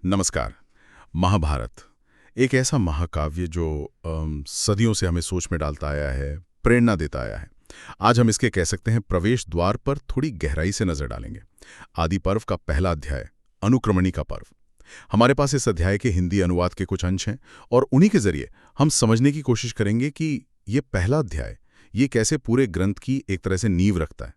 नमस्कार। महाभारत एक ऐसा महाकाव्य जो सदियों से हमें सोच में डालता आया है, प्रेरणा देता आया है। आज हम इसके कह सकते हैं प्रवेश द्वार पर थोड़ी गहराई से नजर डालेंगे। आदि पर्व का पहला अध्याय, अनुक्रमणी का पर्व। हमारे पास इस अध्याय के हिंदी अनुवाद के कुछ अंश हैं और उन्हीं के जरिए हम समझने की कोशिश करेंगे कि ये पहला अध्याय ये कैसे पूरे ग्रंथ की एक तरह से नींव रखता है।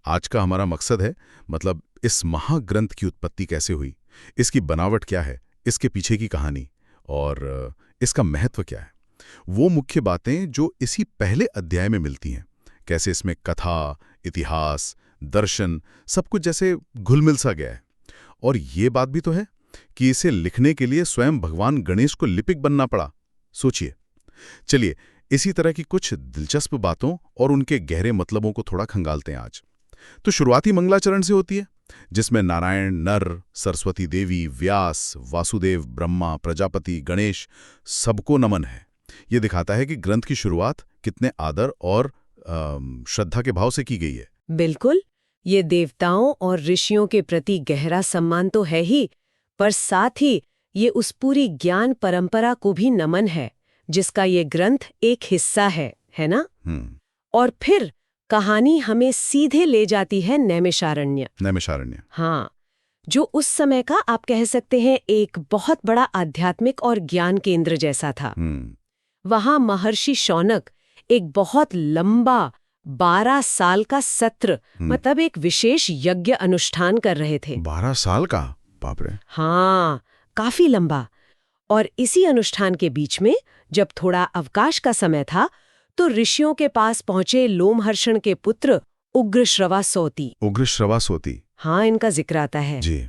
आज का हमारा मकसद है मतलब इस महाग्रंथ की उत्पत्ति कैसे हुई, इसकी बनावट क्या है, इसके पीछे की कहानी और इसका महत्व क्या है। वो मुख्य बातें जो इसी पहले अध्याय में मिलती हैं, कैसे इसमें कथा, इतिहास, दर्शन सब कुछ जैसे घुल-मिल सा गया है। और ये बात भी तो है कि इसे लिखने के लिए स्वयं भगवान गणेश को लिपिक बनना पड़ा। सोचिए। चलिए इसी तरह की कुछ दिलचस्प बातों और उनके गहरे मतलबों को थोड़ा खंगालते हैं आज। तो शुरुआती मंगलाचरण से होती है, जिसमें नारायण, नर, सरस्वती देवी, व्यास, वासुदेव, ब्रह्मा, प्रजापति, गणेश सबको नमन है। ये दिखाता है कि ग्रंथ की शुरुआत कितने आदर और श्रद्धा के भाव से की गई है। बिल्कुल, ये देवताओं और ऋषियों के प्रति गहरा सम्मान तो है ही, पर साथ ही ये उस पूरी ज्ञान परंपरा को भी नमन है जिसका ये ग्रंथ एक हिस्सा है ना? और फिर कहानी हमें सीधे ले जाती है नैमिषारण्य। हाँ, जो उस समय का आप कह सकते हैं एक बहुत बड़ा आध्यात्मिक और ज्ञान केंद्र जैसा था। वहां महर्षि शौनक एक बहुत लंबा 12 साल का सत्र मतलब एक विशेष यज्ञ अनुष्ठान कर रहे थे। 12 साल का? बाप रे। हाँ, काफी लंबा। और इसी अनुष्ठान के बीच में जब थोड़ा अवकाश का समय था तो ऋषियों के पास पहुंचे लोमहर्षण के पुत्र उग्रश्रवा सौती। हाँ, इनका जिक्र आता है जी।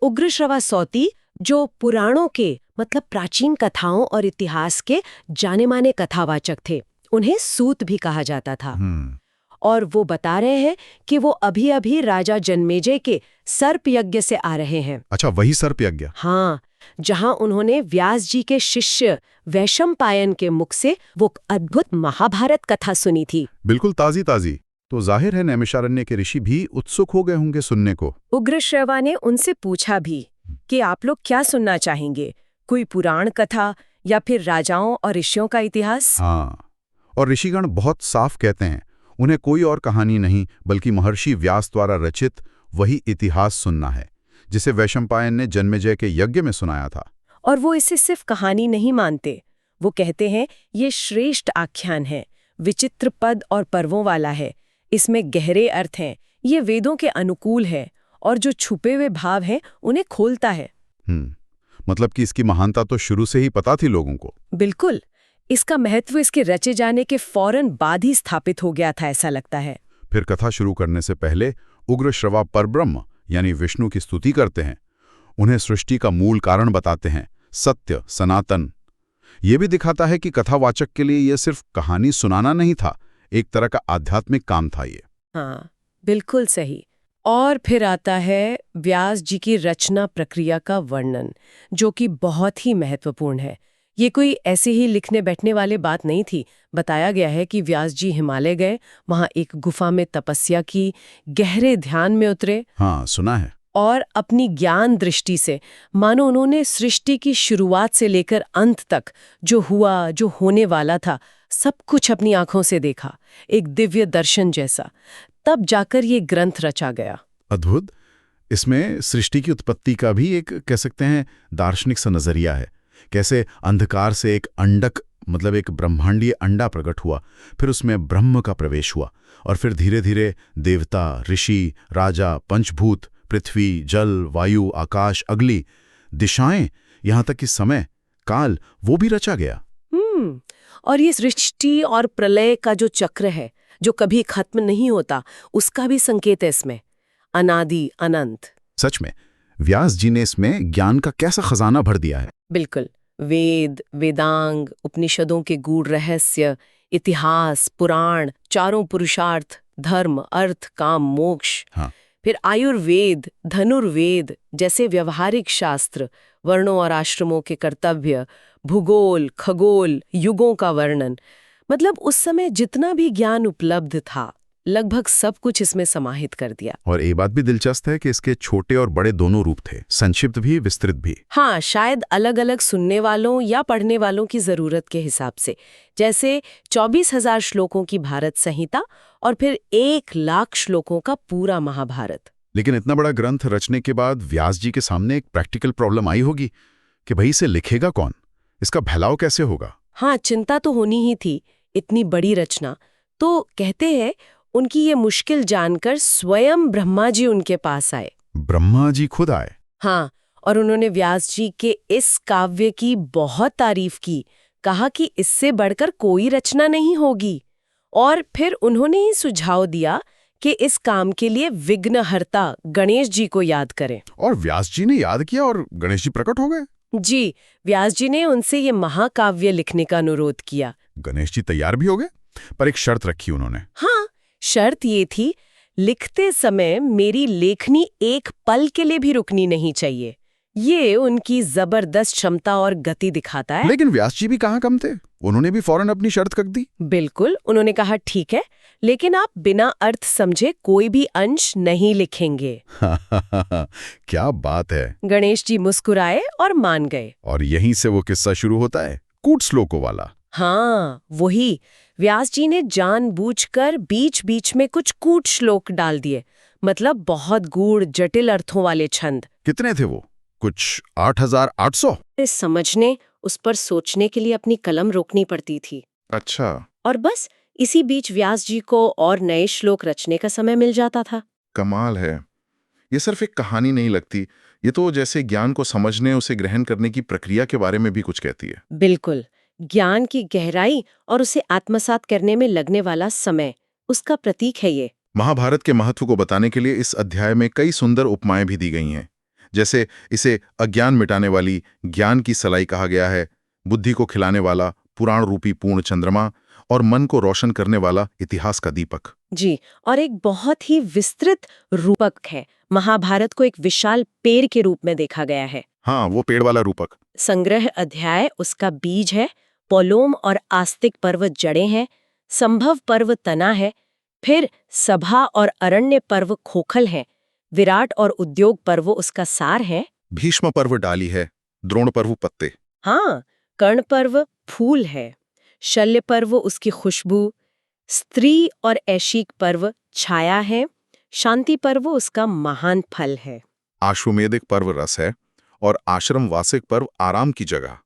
उग्रश्रवा सौती जो पुराणों के मतलब प्राचीन कथाओं और इतिहास के जाने माने कथावाचक थे। उन्हें सूत भी कहा जाता था। और वो बता रहे हैं कि वो अभी अभी राजा जन्मेजय के सर्प यज्ञ से आ रहे हैं। अच्छा, वही सर्प यज्ञ? हाँ, जहां उन्होंने व्यास जी के शिष्य वैशंपायन के मुख से वो अद्भुत महाभारत कथा सुनी थी। बिल्कुल ताजी। तो जाहिर है नैमिषारण्य के ऋषि भी उत्सुक हो गए होंगे सुनने को। उग्रश्रवा ने उनसे पूछा भी कि आप लोग क्या सुनना चाहेंगे, कोई पुराण कथा या फिर राजाओं और ऋषियों का इतिहास? हाँ, और ऋषिगण बहुत साफ कहते हैं उन्हें कोई और कहानी नहीं बल्कि महर्षि व्यास द्वारा रचित वही इतिहास सुनना है जिसे वैशंपायन ने जन्मेजय के यज्ञ में सुनाया था। और वो इसे सिर्फ कहानी नहीं मानते। वो कहते हैं ये श्रेष्ठ आख्यान है, विचित्र पद और पर्वों वाला है, इसमें गहरे अर्थ हैं, ये वेदों के अनुकूल है और जो छुपे हुए भाव हैं उन्हें खोलता है। मतलब कि इसकी महानता तो शुरू से ही पता थी लोगों को। बिल्कुल, इसका महत्व इसके रचे जाने के फौरन बाद ही स्थापित हो गया था, ऐसा लगता है। फिर कथा शुरू करने से पहले उग्रश्रवा परब्रह्म यानी विष्णु की स्तुति करते हैं। उन्हें सृष्टि का मूल कारण बताते हैं, सत्य, सनातन। ये भी दिखाता है कि कथावाचक के लिए यह सिर्फ कहानी सुनाना नहीं था, एक तरह का आध्यात्मिक काम था ये। हाँ, बिल्कुल सही। और फिर आता है व्यास जी की रचना प्रक्रिया का वर्णन, जो कि बहुत ही महत्वपूर्ण है। ये कोई ऐसे ही लिखने बैठने वाली बात नहीं थी। बताया गया है कि व्यास जी हिमालय गए, वहां एक गुफा में तपस्या की, गहरे ध्यान में उतरे। हाँ, सुना है। और अपनी ज्ञान दृष्टि से मानो उन्होंने सृष्टि की शुरुआत से लेकर अंत तक जो हुआ, जो होने वाला था, सब कुछ अपनी आंखों से देखा, एक दिव्य दर्शन जैसा। तब जाकर ये ग्रंथ रचा गया। अद्भुत। इसमें सृष्टि की उत्पत्ति का भी एक कह सकते हैं दार्शनिक सा नजरिया है। कैसे अंधकार से एक अंडक मतलब एक ब्रह्मांडीय अंडा प्रकट हुआ, फिर उसमें ब्रह्म का प्रवेश हुआ और फिर धीरे धीरे देवता, ऋषि, राजा, पंचभूत, पृथ्वी, जल, वायु, आकाश, अगली दिशाएं, यहां तक कि समय, काल वो भी रचा गया। और ये सृष्टि और प्रलय का जो चक्र है जो कभी खत्म नहीं होता, उसका भी संकेत है इसमें, अनादि अनंत। सच में व्यास जी ने इसमें ज्ञान का कैसा खजाना भर दिया है। बिल्कुल, वेद, वेदांग, उपनिषदों के गूढ़ रहस्य, इतिहास, पुराण, चारों पुरुषार्थ, धर्म, अर्थ, काम, मोक्ष। हाँ। फिर आयुर्वेद, धनुर्वेद जैसे व्यवहारिक शास्त्र, वर्णों और आश्रमों के कर्तव्य, भूगोल, खगोल, युगों का वर्णन। मतलब उस समय जितना भी ज्ञान उपलब्ध था लगभग सब कुछ इसमें समाहित कर दिया। और ये बात भी दिलचस्प है कि इसके छोटे और बड़े दोनों रूप थे, संक्षिप्त भी विस्तृत भी। हाँ, शायद अलग अलग सुनने वालों या पढ़ने वालों की जरूरत के हिसाब से। जैसे 24,000 श्लोकों की भारत संहिता और फिर 1,00,000 श्लोकों का पूरा महाभारत। लेकिन इतना बड़ा ग्रंथ रचने के बाद व्यास जी के सामने एक प्रैक्टिकल प्रॉब्लम आई होगी कि भाई इसे लिखेगा कौन, इसका फैलाव कैसे होगा। हाँ, चिंता तो होनी ही थी, इतनी बड़ी रचना। तो कहते हैं उनकी ये मुश्किल जानकर स्वयं ब्रह्मा जी उनके पास आए। ब्रह्मा जी खुद आए? हाँ, और उन्होंने व्यास जी के इस काव्य की बहुत तारीफ की, कहा कि इससे बढ़कर कोई रचना नहीं होगी। और फिर उन्होंने ही सुझाव दिया कि इस काम के लिए विघ्नहर्ता गणेश जी को याद करें। और व्यास जी ने याद किया और गणेश जी प्रकट हो गए? जी, व्यास जी ने उनसे ये महाकाव्य लिखने का अनुरोध किया। गणेश जी तैयार भी हो गए, पर एक शर्त रखी उन्होंने। हाँ, शर्त ये थी, लिखते समय मेरी लेखनी एक पल के लिए भी रुकनी नहीं चाहिए। ये उनकी जबरदस्त क्षमता और गति दिखाता है। लेकिन व्यास जी भी कहाँ कम थे, उन्होंने भी फौरन अपनी शर्त रख दी। बिल्कुल, उन्होंने कहा ठीक है, लेकिन आप बिना अर्थ समझे कोई भी अंश नहीं लिखेंगे। क्या बात है। गणेश जी मुस्कुराए और मान गए। और यहीं से वो किस्सा शुरू होता है, कूट श्लोकों वाला। हाँ, वही। व्यास जी ने जानबूझकर बीच बीच में कुछ कूट श्लोक डाल दिए, मतलब बहुत गूढ़ जटिल अर्थों वाले छंद। कितने थे वो? कुछ 8,800? इस समझने, उस पर सोचने के लिए अपनी कलम रोकनी पड़ती थी। अच्छा। और बस इसी बीच व्यास जी को और नए श्लोक रचने का समय मिल जाता था। कमाल है। ये सिर्फ एक कहानी नहीं लगती, ये तो जैसे ज्ञान को समझने, उसे ग्रहण करने की प्रक्रिया के बारे में भी कुछ कहती है। बिल्कुल, ज्ञान की गहराई और उसे आत्मसात करने में लगने वाला समय, उसका प्रतीक है ये। महाभारत के महत्व को बताने के लिए इस अध्याय में कई सुंदर उपमाएं भी दी गई हैं। जैसे इसे अज्ञान मिटाने वाली ज्ञान की सलाई कहा गया है, बुद्धि को खिलाने वाला पुराण रूपी पूर्ण चंद्रमा और मन को रोशन करने वाला इतिहास का दीपक। जी, और एक बहुत ही विस्तृत रूपक है। महाभारत को एक विशाल पेड़ के रूप में देखा गया है। हाँ, वो पेड़ वाला रूपक। संग्रह अध्याय उसका बीज है, पौलोम और आस्तिक पर्व जड़ें हैं, संभव पर्व तना है, फिर सभा और अरण्य पर्व खोखल है, विराट और उद्योग पर्व उसका सार है। भीष्म पर्व डाली है, द्रोण पर्व पत्ते। हाँ, कर्ण पर्व फूल है, शल्य पर्व उसकी खुशबू, स्त्री और ऐशिक पर्व छाया है, शांति पर्व उसका महान फल है। आश्वमेधिक पर्व रस है और आश्रम वासिक पर्व आराम की जगह,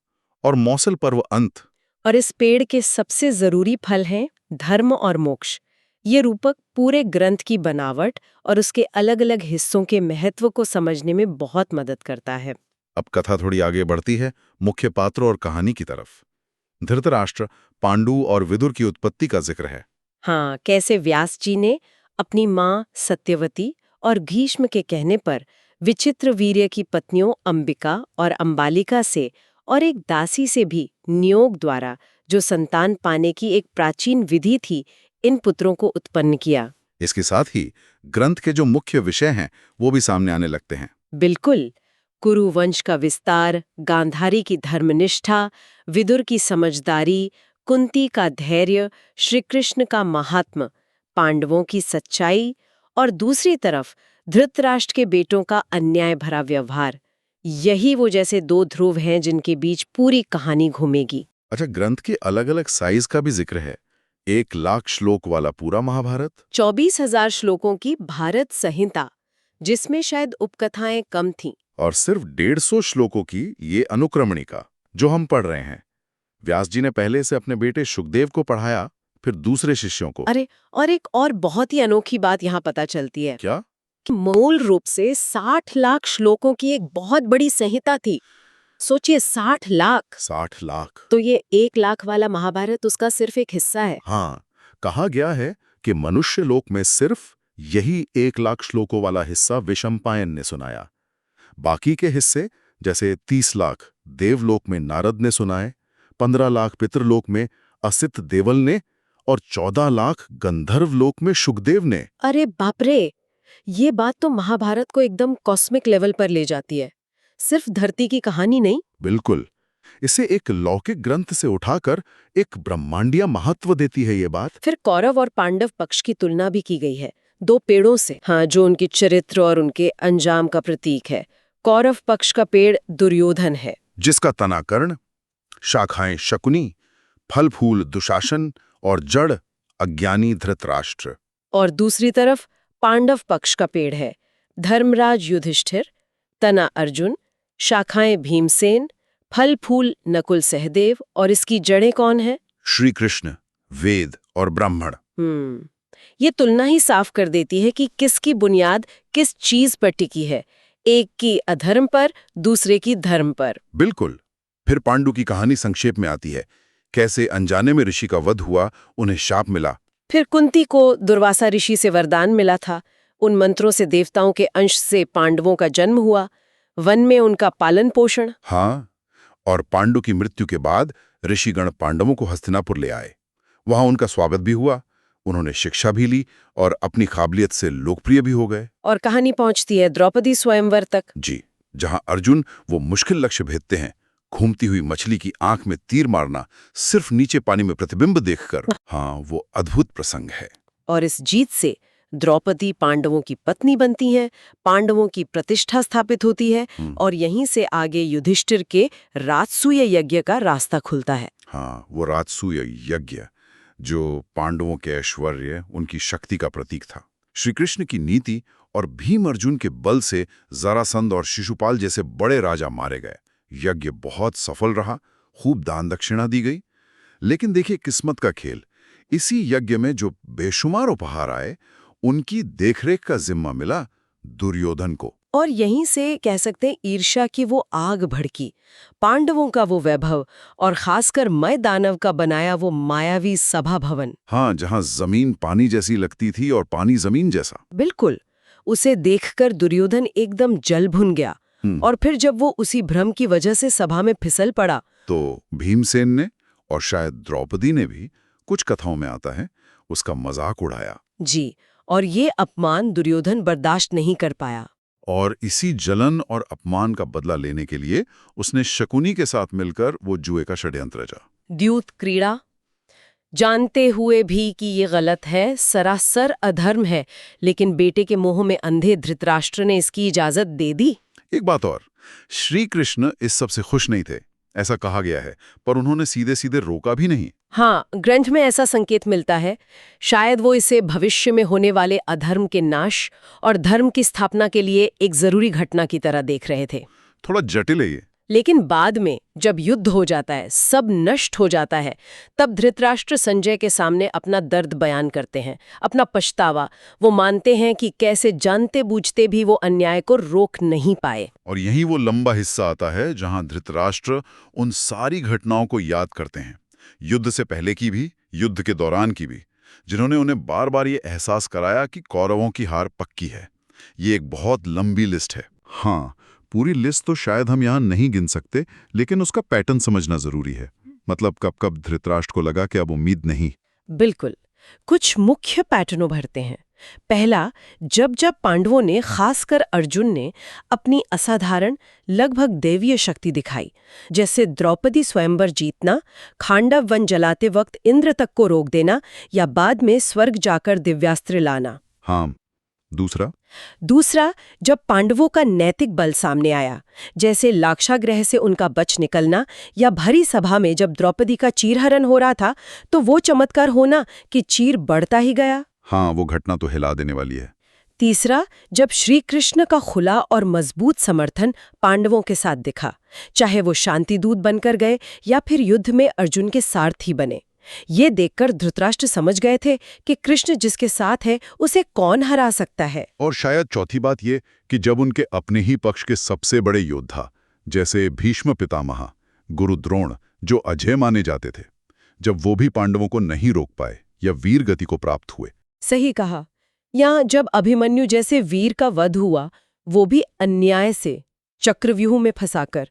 और मौसल पर्व अंत। और इस पेड़ के सबसे जरूरी फल हैं धर्म और मोक्ष। ये रूपक पूरे ग्रंथ की बनावट और उसके अलग अलग हिस्सों के महत्व को समझने में बहुत मदद करता है। अब कथा थोड़ी आगे बढ़ती है मुख्य पात्रों और कहानी की तरफ। धृतराष्ट्र, पांडु और विदुर की उत्पत्ति का जिक्र है। हाँ, कैसे व्यास जी ने अपनी माँ सत्यवती और भीष्म के कहने पर विचित्र वीर्य की पत्नियों अंबिका और अंबालिका से और एक दासी से भी नियोग द्वारा, जो संतान पाने की एक प्राचीन विधि थी, इन पुत्रों को उत्पन्न किया। इसके साथ ही ग्रंथ के जो मुख्य विषय हैं वो भी सामने आने लगते हैं। बिल्कुल, कुरु वंश का विस्तार, गांधारी की धर्मनिष्ठा, विदुर की समझदारी, कुंती का धैर्य, श्री कृष्ण का महात्म, पांडवों की सच्चाई और दूसरी तरफ धृतराष्ट्र के बेटों का अन्याय भरा व्यवहार। यही वो जैसे दो ध्रुव हैं जिनके बीच पूरी कहानी घूमेगी। अच्छा, ग्रंथ के अलग अलग साइज का भी जिक्र है। 1,00,000 श्लोक वाला पूरा महाभारत, 24,000 श्लोकों की भारत संहिता, जिसमें शायद उपकथाएं कम थीं, और सिर्फ 150 श्लोकों की ये अनुक्रमणिका जो हम पढ़ रहे हैं। व्यास जी ने पहले से अपने बेटे शुकदेव को पढ़ाया, फिर दूसरे शिष्यों को। अरे, और एक और बहुत ही अनोखी बात यहाँ पता चलती है क्या? कि मूल रूप से 60 लाख श्लोकों की एक बहुत बड़ी संहिता थी। सोचिए, 60 लाख। 60 लाख। तो ये 1,00,000 वाला महाभारत उसका सिर्फ एक हिस्सा है। हाँ, कहा गया है कि मनुष्य लोक में सिर्फ यही 1,00,000 श्लोकों वाला हिस्सा विशंपायन ने सुनाया। बाकी के हिस्से, जैसे 30 लाख देवलोक में नारद ने सुनाए, 15 लाख पितृलोक में असित देवल ने और 14 लाख गंधर्व लोक में शुकदेव ने। अरे बाप रे, ये बात तो महाभारत को एकदम कॉस्मिक लेवल पर ले जाती है। सिर्फ धरती की कहानी नहीं। बिल्कुल, इसे एक लौकिक ग्रंथ से उठाकर एक ब्रह्मांडीय महत्व देती है ये बात। फिर कौरव और पांडव पक्ष की तुलना भी की गई है दो पेड़ों से, हाँ, जो उनके चरित्र और उनके अंजाम का प्रतीक है। कौरव पक्ष का पेड़ दुर्योधन है, जिसका तना कर्ण, शाखाएं शकुनी, फल फूल दुशासन और जड़ अज्ञानी धृतराष्ट्र। और दूसरी तरफ पांडव पक्ष का पेड़ है धर्मराज युधिष्ठिर, तना अर्जुन, शाखाएं भीमसेन, फल फूल नकुल सहदेव, और इसकी जड़ें कौन है? श्री कृष्ण, वेद और ब्राह्मण। ये तुलना ही साफ कर देती है कि किसकी बुनियाद किस चीज पर टिकी है, एक की अधर्म पर, दूसरे की धर्म पर। बिल्कुल। फिर पांडु की कहानी संक्षेप में आती है, कैसे अनजाने में ऋषि का वध हुआ, उन्हें शाप मिला। फिर कुंती को दुर्वासा ऋषि से वरदान मिला था, उन मंत्रों से देवताओं के अंश से पांडवों का जन्म हुआ, वन में उनका पालन पोषण। हाँ, और पांडु की मृत्यु के बाद ऋषिगण पांडवों को हस्तिनापुर ले आए। वहां उनका स्वागत भी हुआ, उन्होंने शिक्षा भी ली और अपनी काबिलियत से लोकप्रिय भी हो गए। और कहानी पहुंचती है द्रौपदी स्वयंवर तक। जी, जहां अर्जुन वो मुश्किल लक्ष्य भेदते हैं, घूमती हुई मछली की आंख में तीर मारना सिर्फ नीचे पानी में प्रतिबिंब देखकर। हाँ, वो अद्भुत प्रसंग है। और इस जीत से द्रौपदी पांडवों की पत्नी बनती हैं, पांडवों की प्रतिष्ठा स्थापित होती है, और यहीं से आगे युधिष्ठिर के राजसूय यज्ञ का रास्ता खुलता है। हाँ, वो राजसूय यज्ञ जो पांडवों के ऐश्वर्य, उनकी शक्ति का प्रतीक था। श्री कृष्ण की नीति और भीम अर्जुन के बल से जरासंध और शिशुपाल जैसे बड़े राजा मारे गए। यज्ञ बहुत सफल रहा, खूब दान दक्षिणा दी गई। लेकिन देखिए किस्मत का खेल, इसी यज्ञ में जो बेशुमार उपहार आए, उनकी देखरेख का जिम्मा मिला दुर्योधन को। और यहीं से कह सकते हैं ईर्ष्या की वो आग भड़की, पांडवों का वो वैभव, और खासकर मय दानव का बनाया वो मायावी सभा भवन। हाँ, जहां जमीन पानी जैसी लगती थी और पानी जमीन जैसा। बिल्कुल, उसे देखकर दुर्योधन एकदम जल भुन गया। और फिर जब वो उसी भ्रम की वजह से सभा में फिसल पड़ा, तो भीमसेन ने और शायद द्रौपदी ने भी, कुछ कथाओं में आता है, उसका मजाक उड़ाया। जी, और ये अपमान दुर्योधन बर्दाश्त नहीं कर पाया। और इसी जलन और अपमान का बदला लेने के लिए उसने शकुनी के साथ मिलकर वो जुए का षड्यंत्र रचा। द्यूत क्रीड़ा, जानते हुए भी कि ये गलत है, सरासर अधर्म है, लेकिन बेटे के मोह में अंधे धृतराष्ट्र ने इसकी इजाजत दे दी। एक बात और, श्री कृष्ण इस सब से खुश नहीं थे, ऐसा कहा गया है, पर उन्होंने सीधे सीधे रोका भी नहीं। हाँ, ग्रंथ में ऐसा संकेत मिलता है, शायद वो इसे भविष्य में होने वाले अधर्म के नाश और धर्म की स्थापना के लिए एक जरूरी घटना की तरह देख रहे थे। थोड़ा जटिल है ये। लेकिन बाद में जब युद्ध हो जाता है, सब नष्ट हो जाता है, तब धृतराष्ट्र संजय के सामने अपना दर्द बयान करते हैं, अपना पछतावा। वो मानते हैं कि कैसे जानते बूझते भी वो अन्याय को रोक नहीं पाए। और यही वो लंबा हिस्सा आता है जहां धृतराष्ट्र उन सारी घटनाओं को याद करते हैं, युद्ध से पहले की भी, युद्ध के दौरान की भी, जिन्होंने उन्हें बार बार ये एहसास कराया कि कौरवों की हार पक्की है। ये एक बहुत लंबी लिस्ट है। हाँ, पूरी लिस्ट तो शायद हम यहाँ नहीं गिन सकते, लेकिन उसका पैटर्न समझना जरूरी है। मतलब कब कब धृतराष्ट्र को लगा कि अब उम्मीद नहीं। बिल्कुल, कुछ मुख्य पैटर्न उभरते हैं। पहला, जब जब पांडवों ने, खासकर अर्जुन ने, अपनी असाधारण लगभग दैवीय शक्ति दिखाई, जैसे द्रौपदी स्वयंवर जीतना, खांडव वन जलाते वक्त इंद्र तक को रोक देना, या बाद में स्वर्ग जाकर दिव्यास्त्र लाना। हाँ, दूसरा, जब पांडवों का नैतिक बल सामने आया, जैसे लाक्षागृह से उनका बच निकलना, या भरी सभा में जब द्रौपदी का चीरहरण हो रहा था तो वो चमत्कार होना कि चीर बढ़ता ही गया। हाँ, वो घटना तो हिला देने वाली है। तीसरा, जब श्री कृष्ण का खुला और मजबूत समर्थन पांडवों के साथ दिखा, चाहे वो शांति दूत बनकर गए या फिर युद्ध में अर्जुन के सारथी बने। ये देखकर धृतराष्ट्र समझ गए थे कि कृष्ण जिसके साथ है उसे कौन हरा सकता है। और शायद चौथी बात ये कि जब उनके अपने ही पक्ष के सबसे बड़े योद्धा, जैसे भीष्म पितामह, गुरु द्रोण, जो अजय माने जाते थे, जब वो भी पांडवों को नहीं रोक पाए या वीर गति को प्राप्त हुए। सही कहा। यहाँ जब अभिमन्यु जैसे वीर का वध हुआ, वो भी अन्याय से, चक्रव्यूह में फंसाकर,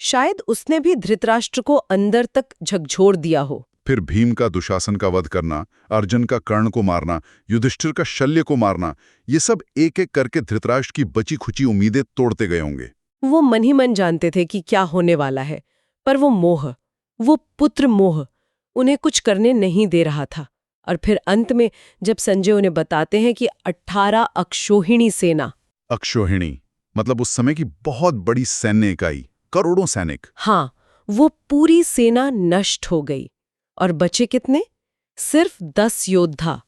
शायद उसने भी धृतराष्ट्र को अंदर तक झकझोर दिया हो। फिर भीम का दुशासन का वध करना, अर्जुन का कर्ण को मारना, युधिष्ठिर का शल्य को मारना, ये सब एक एक करके धृतराष्ट्र की बची खुची उम्मीदें तोड़ते गए होंगे। वो मन ही मन जानते थे कि क्या होने वाला है। पर वो मोह, वो पुत्र मोह उन्हें कुछ करने नहीं दे रहा था। और फिर अंत में जब संजय उन्हें बताते हैं कि 18 अक्षौहिणी सेना, अक्षौहिणी मतलब उस समय की बहुत बड़ी सैन्य इकाई, करोड़ों सैनिक। हाँ, वो पूरी सेना नष्ट हो गई और बचे कितने? सिर्फ 10 योद्धा,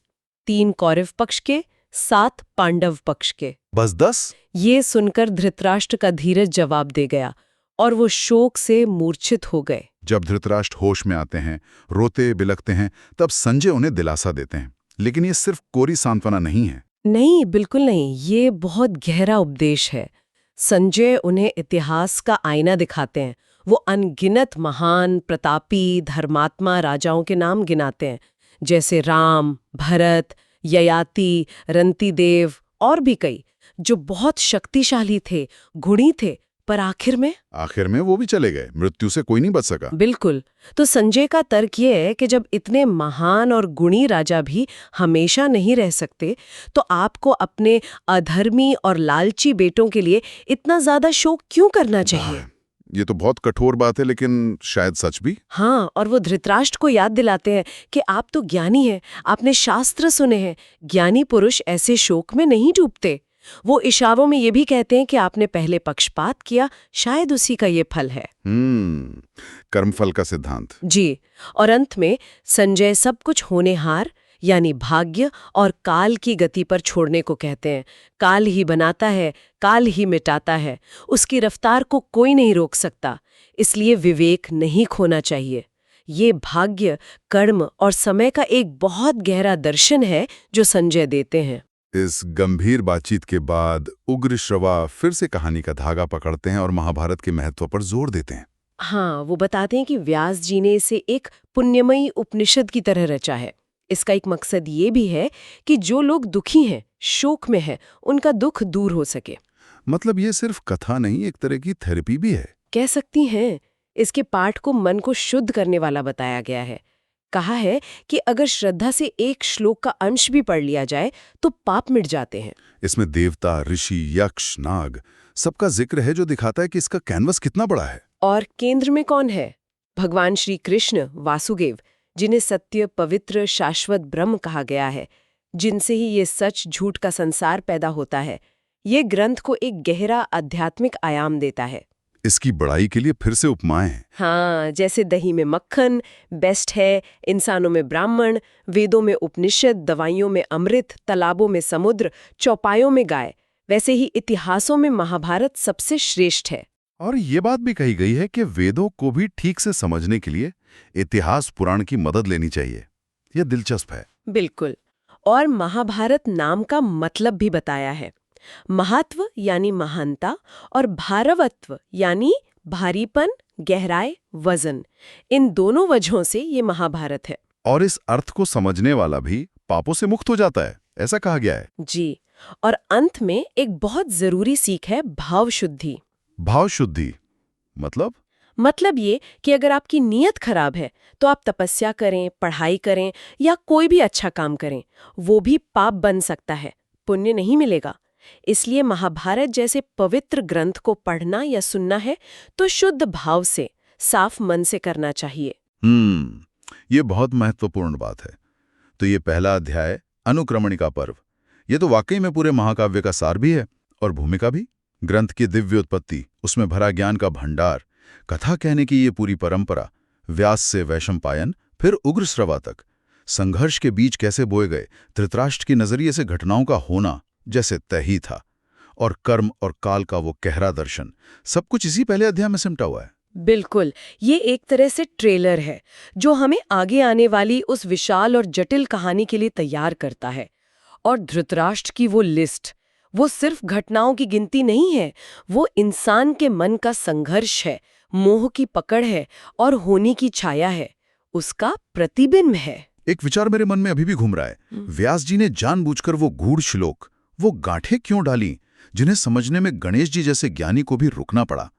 3 कौरव पक्ष के, 7 पांडव पक्ष के। बस 10? ये सुनकर धृतराष्ट्र का धीरज जवाब दे गया और वो शोक से मूर्छित हो गए। जब धृतराष्ट्र होश में आते हैं, रोते बिलखते हैं, तब संजय उन्हें दिलासा देते हैं। लेकिन ये सिर्फ कोरी सांत्वना नहीं है। नहीं, बिल्कुल नहीं, ये बहुत गहरा उपदेश है। संजय उन्हें इतिहास का आईना दिखाते हैं। वो अनगिनत महान, प्रतापी, धर्मात्मा राजाओं के नाम गिनाते हैं, जैसे राम, भरत, ययाति, रंतिदेव और भी कई, जो बहुत शक्तिशाली थे, गुणी थे, पर आखिर में वो भी चले गए, मृत्यु से कोई नहीं बच सका। बिल्कुल। तो संजय का तर्क ये है कि जब इतने महान और गुणी राजा भी हमेशा नहीं रह सकते, तो आपको अपने अधर्मी और लालची बेटों के लिए इतना ज्यादा शोक क्यों करना चाहिए? ये तो बहुत कठोर बात है, लेकिन शायद सच भी। हाँ, और वो धृतराष्ट्र को याद दिलाते हैं कि आप तो ज्ञानी हैं, आपने शास्त्र सुने हैं, ज्ञानी पुरुष ऐसे शोक में नहीं डूबते। वो इशारों में ये भी कहते हैं कि आपने पहले पक्षपात किया, शायद उसी का ये फल है। कर्मफल का सिद्धांत। जी, और अंत में संजय सब कुछ होनेहार यानी भाग्य और काल की गति पर छोड़ने को कहते हैं। काल ही बनाता है, काल ही मिटाता है, उसकी रफ्तार को कोई नहीं रोक सकता, इसलिए विवेक नहीं खोना चाहिए। ये भाग्य, कर्म और समय का एक बहुत गहरा दर्शन है जो संजय देते हैं। इस गंभीर बातचीत के बाद उग्रश्रवा फिर से कहानी का धागा पकड़ते हैं और महाभारत के महत्व पर जोर देते हैं। हाँ, वो बताते हैं कि व्यास जी ने इसे एक पुण्यमयी उपनिषद की तरह रचा है। इसका एक मकसद ये भी है कि जो लोग दुखी हैं, शोक में हैं, उनका दुख दूर हो सके। मतलब ये सिर्फ कथा नहीं, एक तरह की थेरेपी भी है। कह सकती हैं। इसके पाठ को मन को शुद्ध करने वाला बताया गया है। कहा है कि अगर श्रद्धा से एक श्लोक का अंश भी पढ़ लिया जाए तो पाप मिट जाते हैं। इसमें देवता, ऋषि, यक्ष, नाग सबका जिक्र है, जो दिखाता है कि इसका कैनवस कितना बड़ा है। और केंद्र में कौन है? भगवान श्री कृष्ण, वासुदेव, जिन्हें सत्य, पवित्र, शाश्वत ब्रह्म कहा गया है, जिनसे ही ये सच झूठ का संसार पैदा होता है। ये ग्रंथ को एक गहरा आध्यात्मिक आयाम देता है। इसकी बड़ाई के लिए फिर से उपमाएं हैं। हाँ, जैसे दही में मक्खन बेस्ट है, इंसानों में ब्राह्मण, वेदों में उपनिषद, दवाइयों में अमृत, तालाबों में समुद्र, चौपायों में गाय, वैसे ही इतिहासों में महाभारत सबसे श्रेष्ठ है। और ये बात भी कही गई है कि वेदों को भी ठीक से समझने के लिए इतिहास पुराण की मदद लेनी चाहिए। यह दिलचस्प है। बिल्कुल। और महाभारत नाम का मतलब भी बताया है। महत्व यानी महानता और भारवत्व यानी भारीपन, गहराई, वजन। इन दोनों वजहों से ये महाभारत है। और इस अर्थ को समझने वाला भी पापों से मुक्त हो जाता है, ऐसा कहा गया है। जी, और अंत में एक बहुत जरूरी सीख है भाव शुद्धि। भाव शुद्धि मतलब ये कि अगर आपकी नीयत खराब है तो आप तपस्या करें, पढ़ाई करें या कोई भी अच्छा काम करें, वो भी पाप बन सकता है, पुण्य नहीं मिलेगा। इसलिए महाभारत जैसे पवित्र ग्रंथ को पढ़ना या सुनना है तो शुद्ध भाव से, साफ मन से करना चाहिए। ये बहुत महत्वपूर्ण बात है। तो ये पहला अध्याय, अनुक्रमणिका पर्व, ये तो वाकई में पूरे महाकाव्य का सार भी है और भूमिका भी। ग्रंथ की दिव्य उत्पत्ति, उसमें भरा ज्ञान का भंडार, कथा कहने की ये पूरी परंपरा, व्यास से वैशंपायन फिर उग्रश्रवा तक, संघर्ष के बीच कैसे बोए गए, धृतराष्ट्र के नजरिए से घटनाओं का होना जैसे तय ही था, और कर्म और काल का वो गहरा दर्शन, सब कुछ इसी पहले अध्याय में सिमटा हुआ है। बिल्कुल, ये एक तरह से ट्रेलर है जो हमें आगे आने वाली उस विशाल और जटिल कहानी के लिए तैयार करता है। और धृतराष्ट्र की वो लिस्ट, वो सिर्फ घटनाओं की गिनती नहीं है, वो इंसान के मन का संघर्ष है, मोह की पकड़ है और होनी की छाया है, उसका प्रतिबिंब है। एक विचार मेरे मन में अभी भी घूम रहा है। व्यास जी ने जानबूझकर वो गूढ़ श्लोक, वो गांठें क्यों डाली, जिन्हें समझने में गणेश जी जैसे ज्ञानी को भी रुकना पड़ा?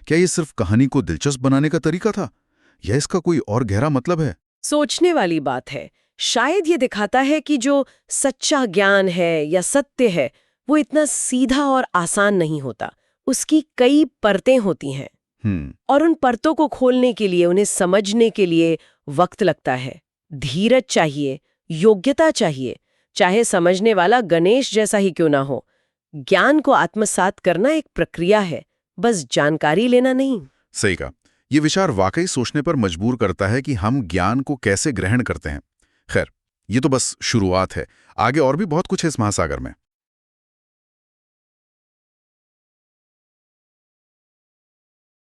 क्या ये सिर्फ कहानी को दिलचस्प बनाने का तरीका था, या इसका कोई और गहरा मतलब है? सोचने वाली बात है। शायद ये दिखाता है कि जो सच्चा ज्ञान है या सत्य है, वो इतना सीधा और आसान नहीं होता, उसकी कई परतें होती हैं। और उन परतों को खोलने के लिए, उन्हें समझने के लिए वक्त लगता है। धीरज चाहिए, योग्यता चाहिए, चाहे समझने वाला गणेश जैसा ही क्यों ना हो। ज्ञान को आत्मसात करना एक प्रक्रिया है, बस जानकारी लेना नहीं। सही कहा। ये विचार वाकई सोचने पर मजबूर करता है कि हम ज्ञान को कैसे ग्रहण करते हैं। खैर, ये तो बस शुरुआत है, आगे और भी बहुत कुछ है इस महासागर में।